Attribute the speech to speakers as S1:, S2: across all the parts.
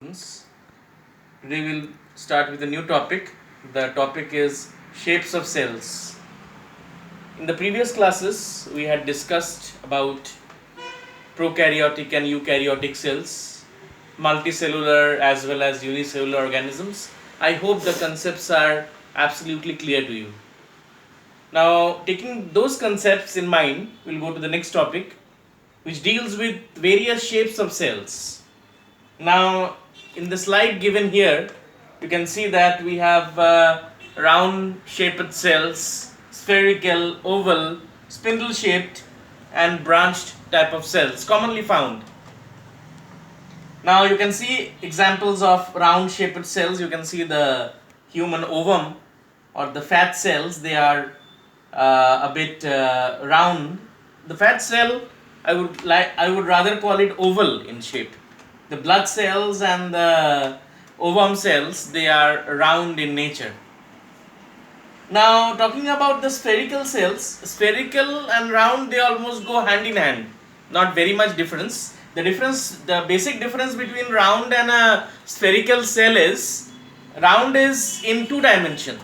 S1: Today we'll start with a new topic. The topic is shapes of cells. In the previous classes, we had discussed about prokaryotic and eukaryotic cells, multicellular as well as unicellular organisms. I hope the concepts are absolutely clear to you. Now, taking those concepts in mind, we'll go to the next topic, which deals with various shapes of cells. Now, in the slide given here, you can see that we have round shaped cells, spherical, oval, spindle shaped, and branched type of cells commonly found. Now you can see examples of round shaped cells. You can see the human ovum or the fat cells. They are a bit round. The fat cell, I would rather call it oval in shape. The blood cells and the ovum cells, they are round in nature. Now talking about the spherical cells, spherical and round, they almost go hand in hand. Not very much difference. The basic difference between round and a spherical cell is round is in 2 dimension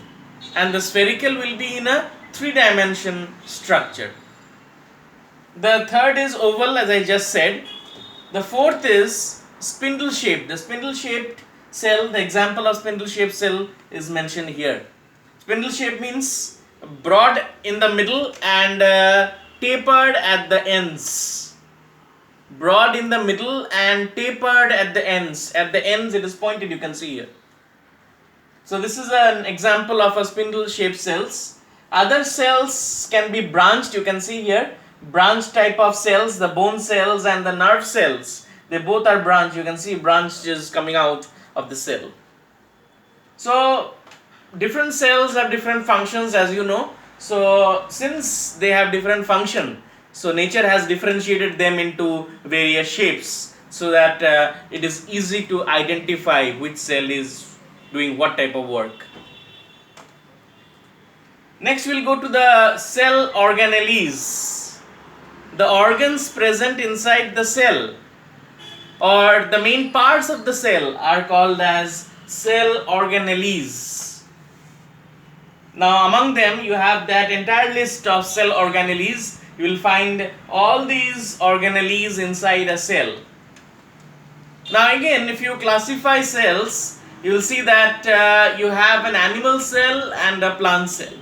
S1: and the spherical will be in a 3 dimension structure. The third is oval, as I just said. The fourth is spindle shaped. The spindle shaped cell, the example of spindle shaped cell is mentioned here. Spindle shape means broad in the middle and tapered at the ends. Broad in the middle and tapered at the ends. At the ends it is pointed, you can see here. So this is an example of a spindle shaped cells. Other cells can be branched, you can see here. Branched type of cells, the bone cells and the nerve cells, they both are branched. You can see branches coming out of the cell. So different cells have different functions, as you know. So since they have different function, so nature has differentiated them into various shapes so that it is easy to identify which cell is doing what type of work. Next we'll go to the cell organelles. The organs present inside the cell or the main parts of the cell are called as cell organelles. Now among them you have that entire list of cell organelles. You will find all these organelles inside a cell. Now again, if you classify cells, you will see that you have an animal cell and a plant cell.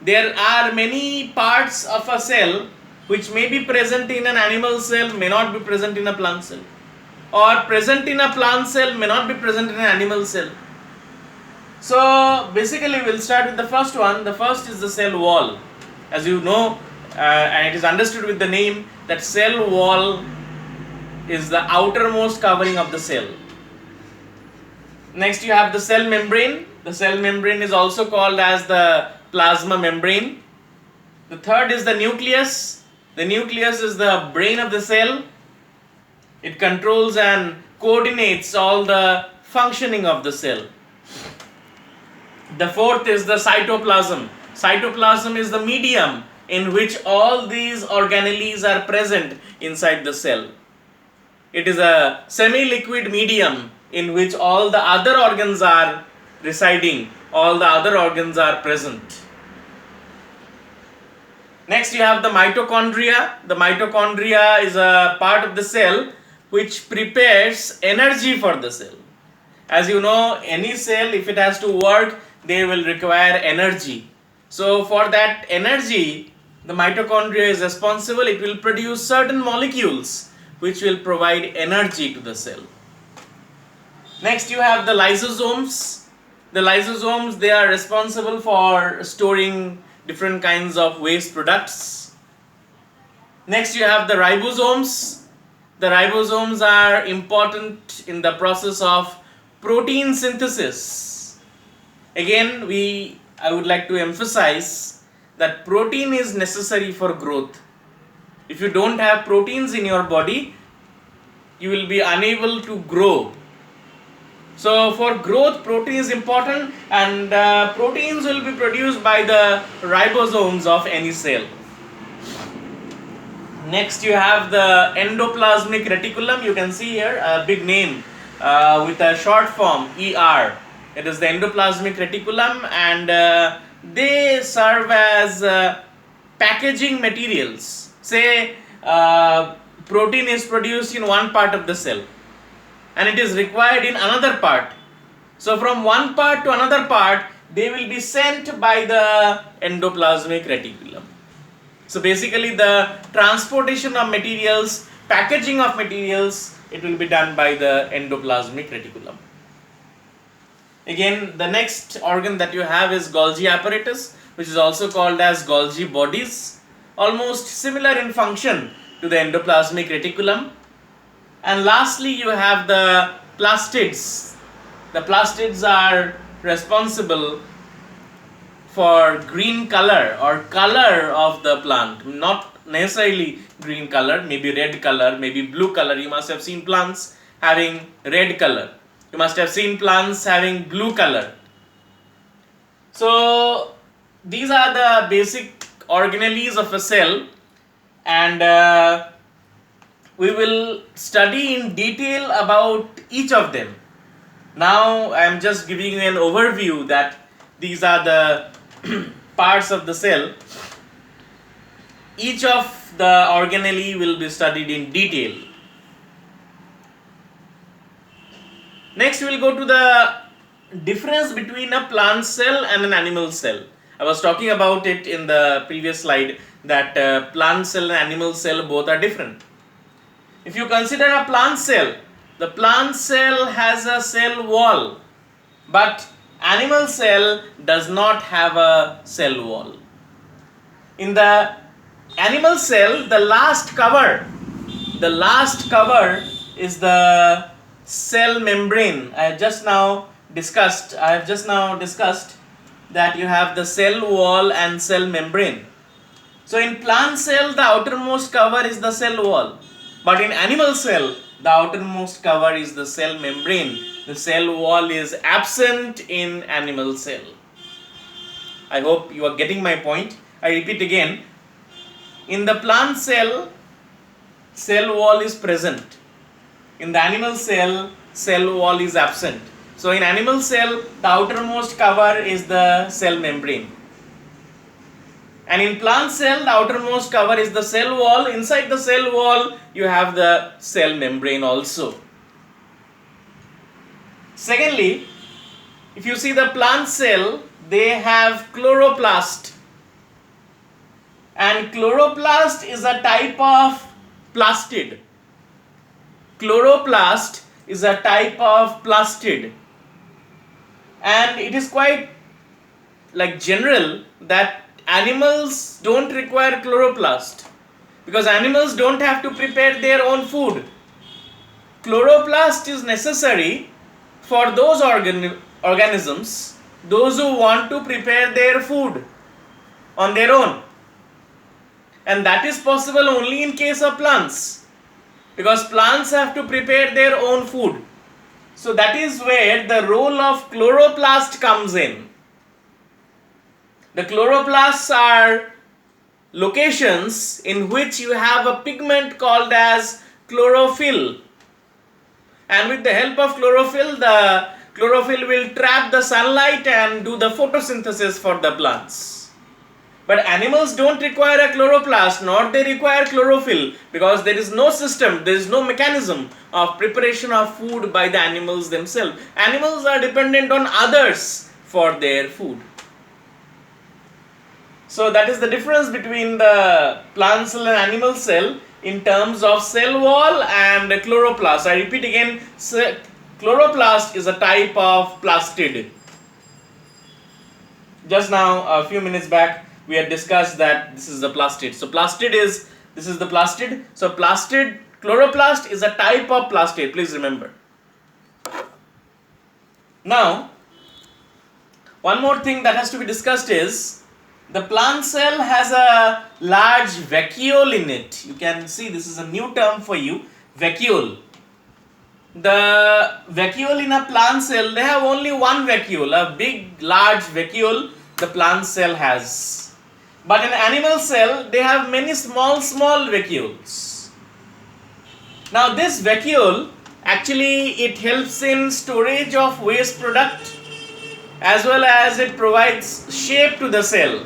S1: There are many parts of a cell which may be present in an animal cell, may not be present in a plant cell, or present in a plant cell, may not be present in an animal cell. So basically we'll start with the first one. The first is the cell wall. As you know, and it is understood with the name, that cell wall is the outermost covering of the cell. Next you have the cell membrane. The cell membrane is also called as the plasma membrane. The third is the nucleus. The nucleus is the brain of the cell. It controls and coordinates all the functioning of the cell. The fourth is the cytoplasm. Cytoplasm is the medium in which all these organelles are present inside the cell. It is a semi-liquid medium in which all the other organs are residing, all the other organs are present. Next you have the mitochondria. The mitochondria is a part of the cell which prepares energy for the cell. As you know, any cell, if it has to work, they will require energy. So for that energy, the mitochondria is responsible. It will produce certain molecules which will provide energy to the cell. Next you have the lysosomes. The lysosomes, they are responsible for storing different kinds of waste products. Next you have the ribosomes. The ribosomes are important in the process of protein synthesis. Again, I would like to emphasize that protein is necessary for growth. If you don't have proteins in your body, you will be unable to grow. So for growth, protein is important, and proteins will be produced by the ribosomes of any cell. Next you have the endoplasmic reticulum. You can see here a big name with a short form ER. It is the endoplasmic reticulum, and they serve as packaging materials. Say protein is produced in one part of the cell and it is required in another part. So from one part to another part, they will be sent by the endoplasmic reticulum. So basically the transportation of materials, packaging of materials, it will be done by the endoplasmic reticulum. Again, the next organ that you have is Golgi apparatus, which is also called as Golgi bodies, almost similar in function to the endoplasmic reticulum. And lastly, you have the plastids. The plastids are responsible for green color or color of the plant, not necessarily green color, maybe red color, maybe blue color. You must have seen plants having red color. You must have seen plants having blue color. So these are the basic organelles of a cell, and we will study in detail about each of them. Now I am just giving you an overview that these are the parts of the cell. Each of the organelle will be studied in detail. Next we will go to the difference between a plant cell and an animal cell. I was talking about it in the previous slide that plant cell and animal cell both are different. If you consider a plant cell, the plant cell has a cell wall, but animal cell does not have a cell wall. In the animal cell, the last cover is the cell membrane. I have just now discussed that you have the cell wall and cell membrane. So in plant cell, the outermost cover is the cell wall, but in animal cell, the outermost cover is the cell membrane. The cell wall is absent in animal cell. I hope you are getting my point. I repeat again. In the plant cell, cell wall is present. In the animal cell, cell wall is absent. So in animal cell, the outermost cover is the cell membrane. And in plant cell, the outermost cover is the cell wall. Inside the cell wall, you have the cell membrane also. Secondly, if you see the plant cell, they have chloroplast. And chloroplast is a type of plastid. Chloroplast is a type of plastid. And it is quite general that animals don't require chloroplast because animals don't have to prepare their own food. Chloroplast is necessary for those organisms, those who want to prepare their food on their own. And that is possible only in case of plants, because plants have to prepare their own food. So that is where the role of chloroplast comes in. The chloroplasts are locations in which you have a pigment called as chlorophyll. And with the help of chlorophyll, the chlorophyll will trap the sunlight and do the photosynthesis for the plants. But animals don't require a chloroplast, nor they require chlorophyll, because there is no system, there is no mechanism of preparation of food by the animals themselves. Animals are dependent on others for their food. So that is the difference between the plant cell and animal cell in terms of cell wall and chloroplast. I repeat again, chloroplast is a type of plastid. Just now, a few minutes back, we had discussed that this is the plastid. So this is the plastid. So chloroplast is a type of plastid, please remember. Now, one more thing that has to be discussed is, the plant cell has a large vacuole in it. You can see this is a new term for you, vacuole. The vacuole in a plant cell, they have only one vacuole, a big large vacuole the plant cell has. But in animal cell, they have many small vacuoles. Now this vacuole, actually it helps in storage of waste product, as well as it provides shape to the cell.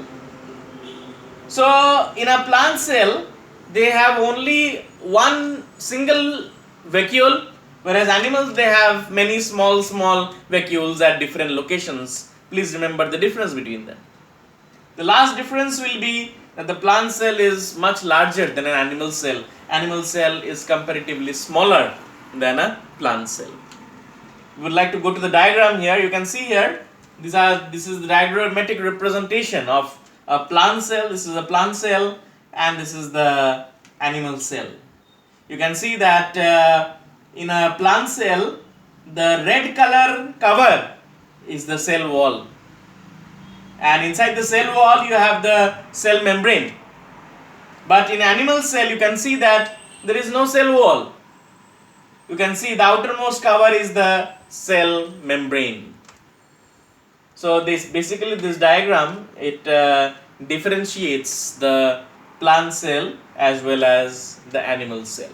S1: So in a plant cell, they have only one single vacuole, whereas animals, they have many small vacuoles at different locations. Please remember the difference between them. The last difference will be that the plant cell is much larger than an animal cell. Animal cell is comparatively smaller than a plant cell. We would like to go to the diagram here. You can see here, this is the diagrammatic representation of a plant cell. This is a plant cell, and this is the animal cell. You can see that in a plant cell, the red color cover is the cell wall, and inside the cell wall you have the cell membrane. But in animal cell, you can see that there is no cell wall. You can see the outermost cover is the cell membrane. So this diagram, it differentiates the plant cell as well as the animal cell.